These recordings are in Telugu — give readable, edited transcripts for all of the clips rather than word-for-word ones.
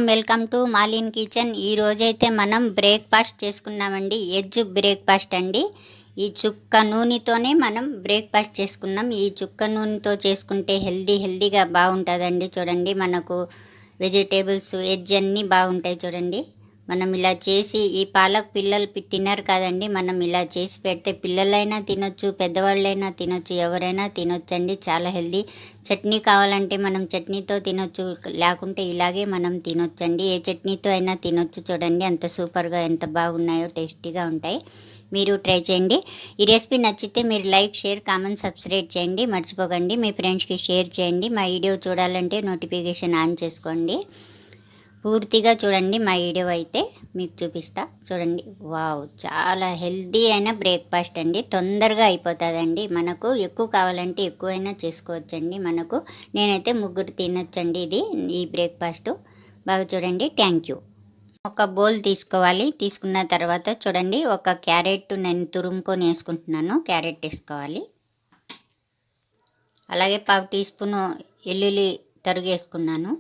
Welcome to మాలిన్ kitchen. ఈ రోజైతే మనం బ్రేక్ఫాస్ట్ చేసుకున్నామండి. ఎగ్ బ్రేక్ఫాస్ట్ అండి. ఈ చుక్క నూనెతోనే మనం బ్రేక్ఫాస్ట్ చేసుకున్నాం. ఈ చుక్క నూనెతో చేసుకుంటే హెల్దీగా బాగుంటుందండి. చూడండి, మనకు వెజిటేబుల్స్ ఎగ్ అన్నీ బాగుంటాయి. చూడండి, మనం ఇలా చేసి ఈ పాలక్ పిల్లలు తినరు కదండి. మనం ఇలా చేసి పెడితే పిల్లలైనా తినొచ్చు, పెద్దవాళ్ళైనా తినొచ్చు, ఎవరైనా తినొచ్చండి. చాలా హెల్దీ. చట్నీ కావాలంటే మనం చట్నీతో తినొచ్చు, లేకుంటే ఇలాగే మనం తినొచ్చండి. ఏ చట్నీతో అయినా తినొచ్చు. చూడండి ఎంత సూపర్గా, ఎంత బాగున్నాయో, టేస్టీగా ఉంటాయి. మీరు ట్రై చేయండి. ఈ రెసిపీ నచ్చితే మీరు లైక్, షేర్, కామెంట్, సబ్స్క్రైబ్ చేయండి. మర్చిపోకండి. మీ ఫ్రెండ్స్కి షేర్ చేయండి. మా వీడియో చూడాలంటే నోటిఫికేషన్ ఆన్ చేసుకోండి. పూర్తిగా చూడండి. మా వీడియో అయితే మీకు చూపిస్తా. చూడండి, వావ్, చాలా హెల్దీ అయిన బ్రేక్ఫాస్ట్ అండి. తొందరగా అయిపోతుందండి. మనకు ఎక్కువ కావాలంటే ఎక్కువైనా చేసుకోవచ్చండి. నేనైతే ముగ్గురు తినొచ్చండి ఈ బ్రేక్ఫాస్ట్. బాగా చూడండి. Thank you. ఒక బౌల్ తీసుకోవాలి. తీసుకున్న తర్వాత చూడండి, ఒక క్యారెట్ నేను తురుముకొని వేసుకుంటున్నాను. క్యారెట్ వేసుకోవాలి. అలాగే 1/2 టీ స్పూన్ వెల్లుల్లి తరుగు వేసుకున్నాను.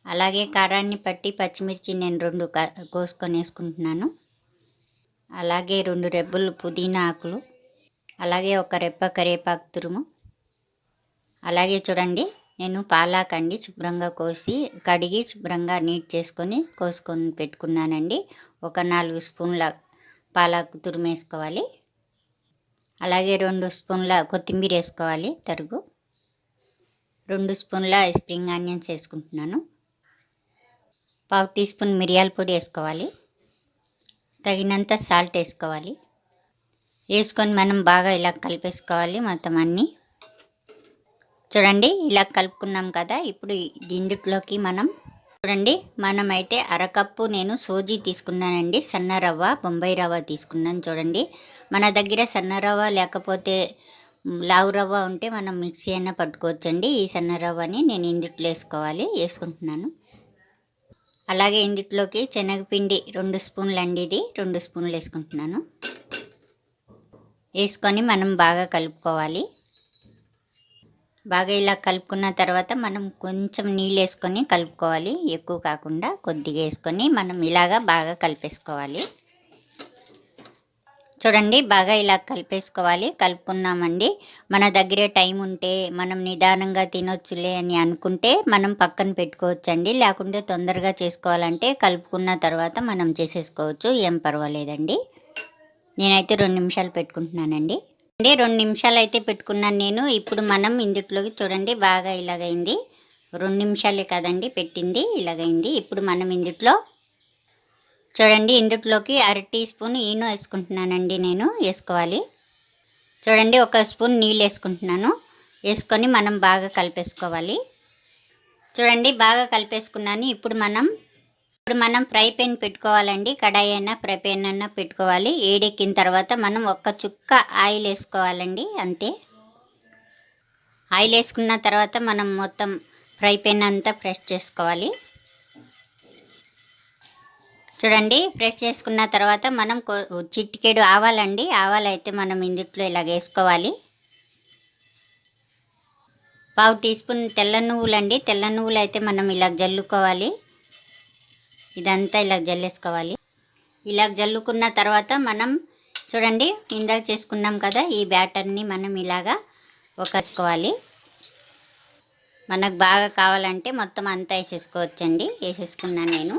అలాగే కారాన్ని పట్టి పచ్చిమిర్చి నేను 2 కోసుకొని వేసుకుంటున్నాను. అలాగే 2 రెబ్బలు పుదీనా ఆకులు, అలాగే ఒక రెప్ప కరివేపాకు తురుము. అలాగే చూడండి, నేను పాలాకండి శుభ్రంగా కోసి కడిగి శుభ్రంగా నీట్ చేసుకొని కోసుకొని పెట్టుకున్నానండి. ఒక 4 స్పూన్ల పాలాకు తురుము వేసుకోవాలి. అలాగే 2 స్పూన్ల కొత్తిమీర వేసుకోవాలి తరుగు. 2 స్పూన్ల స్ప్రింగ్ ఆనియన్స్ వేసుకుంటున్నాను. 1/2 టీ స్పూన్ మిరియాల పొడి వేసుకోవాలి. తగినంత సాల్ట్ వేసుకోవాలి. వేసుకొని మనం బాగా ఇలా కలిపేసుకోవాలి మొత్తం అన్నీ. చూడండి, ఇలా కలుపుకున్నాం కదా. ఇప్పుడు ఇందులోకి మనమైతే అరకప్పు నేను సోజీ తీసుకున్నానండి. సన్న రవ్వ, బొంబాయి రవ్వ తీసుకున్నాను. చూడండి, మన దగ్గర సన్న రవ్వ లేకపోతే లావు రవ్వ ఉంటే మనం మిక్సీ అయినా పట్టుకోవచ్చండి. ఈ సన్న రవ్వని నేను ఇందులో వేసుకుంటున్నాను. అలాగే ఇందులోకి శనగపిండి 2 స్పూన్లు అండి. ఇది 2 స్పూన్లు వేసుకుంటున్నాను. వేసుకొని మనం బాగా కలుపుకోవాలి. బాగా ఇలా కలుపుకున్న తర్వాత మనం కొంచెం నీళ్ళు వేసుకొని కలుపుకోవాలి. ఎక్కువ కాకుండా కొద్దిగా వేసుకొని మనం ఇలాగా బాగా కలిపేసుకోవాలి. చూడండి, బాగా ఇలా కలిపేసుకోవాలి. కలుపుకున్నామండి. మన దగ్గర టైం ఉంటే మనం నిదానంగా తినొచ్చులే అని అనుకుంటే మనం పక్కన పెట్టుకోవచ్చండి. లేకుంటే తొందరగా చేసుకోవాలంటే కలుపుకున్న తర్వాత మనం చేసేసుకోవచ్చు. ఏం పర్వాలేదండి. నేనైతే 2 నిమిషాలు పెట్టుకుంటున్నానండి. 2 నిమిషాలు అయితే పెట్టుకున్నాను నేను. ఇప్పుడు మనం ఇందులోకి చూడండి, బాగా ఇలాగైంది. 2 నిమిషాలే కదండి పెట్టింది, ఇలాగైంది. ఇప్పుడు మనం చూడండి, ఇందులోకి 1/2 టీ స్పూన్ ఈనో వేసుకుంటున్నానండి. నేను వేసుకోవాలి. చూడండి, 1 స్పూన్ నీళ్ళు వేసుకుంటున్నాను. వేసుకొని మనం బాగా కలిపేసుకోవాలి. చూడండి, బాగా కలిపేసుకున్నాను. ఇప్పుడు మనం ఫ్రై పెన్ పెట్టుకోవాలండి. కడాయి అయినా ఫ్రై పెన్ అయినా పెట్టుకోవాలి. వేడెక్కిన తర్వాత మనం 1 చుక్క ఆయిల్ వేసుకోవాలండి. అంతే. ఆయిల్ వేసుకున్న తర్వాత మనం మొత్తం ఫ్రై పెన్ అంతా ప్రెస్ చేసుకోవాలి. చూడండి, ప్రెస్ చేసుకున్న తర్వాత మనం చిటికెడు ఆవాలండి. ఆవాలైతే మనం ఇందులో ఇలా వేసుకోవాలి. 1/2 టీ స్పూన్ తెల్ల నువ్వులండి. తెల్ల నువ్వులు అయితే మనం ఇలా జల్లుకోవాలి. ఇదంతా ఇలా జల్లేసుకోవాలి. ఇలా జల్లుకున్న తర్వాత మనం చూడండి, ఇందాక చేసుకున్నాం కదా, ఈ బ్యాటర్ని మనం ఇలాగా వేసుకోవాలి. మనకు బాగా కావాలంటే మొత్తం అంతా వేసేసుకోవచ్చండి. వేసేసుకున్నాను నేను.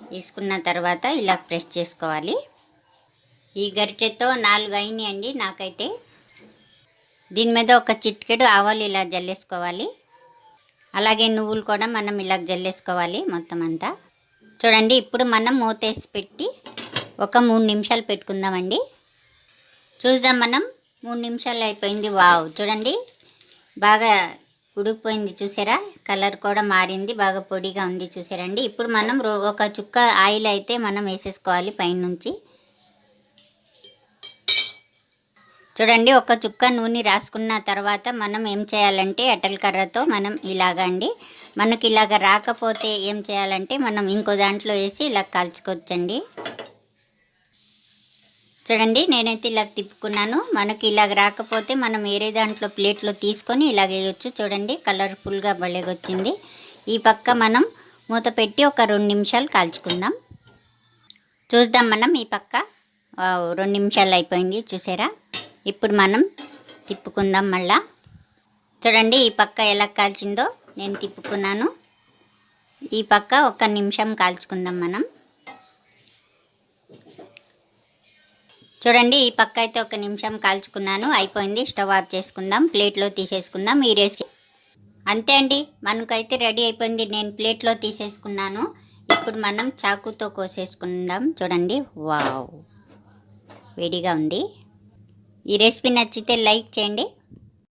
వేసుకున్న తర్వాత ఇలా ప్రెస్ చేసుకోవాలి. ఈ గరిటెతో 4 అయినాయండి నాకైతే. దీని మీద 1 చిటికెడు ఆవాలు ఇలా జల్లేసుకోవాలి. అలాగే నువ్వులు కూడా మనం ఇలా జల్లేసుకోవాలి మొత్తం అంతా. చూడండి, ఇప్పుడు మనం మూతేసి పెట్టి ఒక 3 నిమిషాలు పెట్టుకుందామండి. చూద్దాం. మనం 3 నిమిషాలు అయిపోయింది. వావ్, చూడండి, బాగా ఉడికిపోయింది. చూసారా, కలర్ కూడా మారింది. బాగా పొడిగా ఉంది. చూసారండి. ఇప్పుడు మనం 1 చుక్క ఆయిల్ అయితే మనం వేసేసుకోవాలి పైనుంచి. చూడండి, 1 చుక్క నూనె రాసుకున్న తర్వాత మనం ఏం చేయాలంటే అటల్ కర్రతో మనం ఇలాగండి. మనకి ఇలాగ రాకపోతే ఏం చేయాలంటే మనం ఇంకో దాంట్లో వేసి ఇలా కాల్చుకోవచ్చండి. చూడండి, నేనైతే ఇలా తిప్పుకున్నాను. మనకి ఇలాగ రాకపోతే మనం వేరే దాంట్లో ప్లేట్లో తీసుకొని ఇలాగ వేయచ్చు. చూడండి, కలర్ఫుల్గా భలేగా వచ్చింది. ఈ పక్క మనం మూత పెట్టి ఒక 2 నిమిషాలు కాల్చుకుందాం. చూద్దాం మనం ఈ పక్క. 2 నిమిషాలు అయిపోయింది చూసారా. ఇప్పుడు మనం తిప్పుకుందాం మళ్ళా. చూడండి ఈ పక్క ఎలా కాల్చిందో నేను తిప్పుకున్నాను. ఈ పక్క 1 నిమిషం కాల్చుకుందాం మనం. చూడండి ఈ పక్క అయితే 1 నిమిషం కాల్చుకున్నాను, అయిపోయింది. స్టవ్ ఆఫ్ చేసుకుందాం, ప్లేట్లో తీసేసుకుందాం. ఈ రెసిపీ అంతే అండి, మనకైతే రెడీ అయిపోయింది. నేను ప్లేట్లో తీసేసుకున్నాను. ఇప్పుడు మనం చాకుతో కోసేసుకుందాం. చూడండి, వావ్, వేడిగా ఉంది. ఈ రెసిపీ నచ్చితే లైక్ చేయండి.